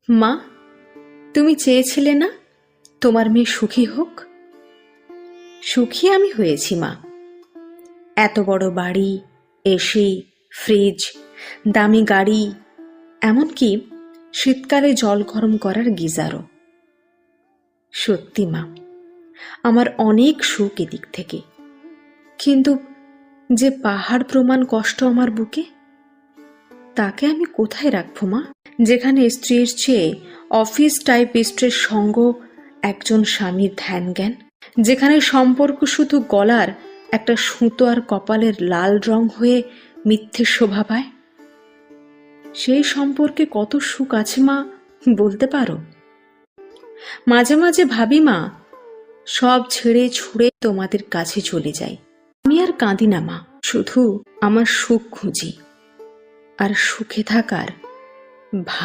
মা, তুমি চেয়েছিলে না তোমার মেয়ে সুখী হোক? সুখী আমি হয়েছি মা। এত বড় বাড়ি, এসি, ফ্রিজ, দামি গাড়ি, এমনকি শীতকালে জল গরম করার গিজারও। সত্যি মা, আমার অনেক সুখ এদিক থেকে। কিন্তু যে পাহাড় প্রমাণ কষ্ট আমার বুকে, তাকে আমি কোথায় রাখবো মা? যেখানে স্ত্রীর চেয়ে অফিস টাইপিস্টের সঙ্গ একজন স্বামীর ধ্যান জ্ঞান, যেখানে সম্পর্ক শুধু গলার একটা সুতো আর কপালের লাল রং হয়ে মিথ্যে শোভা পায়। সেই সম্পর্কে কত সুখ আছে মা, বলতে পারো? মাঝে মাঝে ভাবি মা, সব ছেড়ে ছুড়ে তোমাদের কাছে চলে যাই। আমি আর কাঁদি না মা, শুধু আমার সুখ খুঁজি আর সুখে থাকার ভান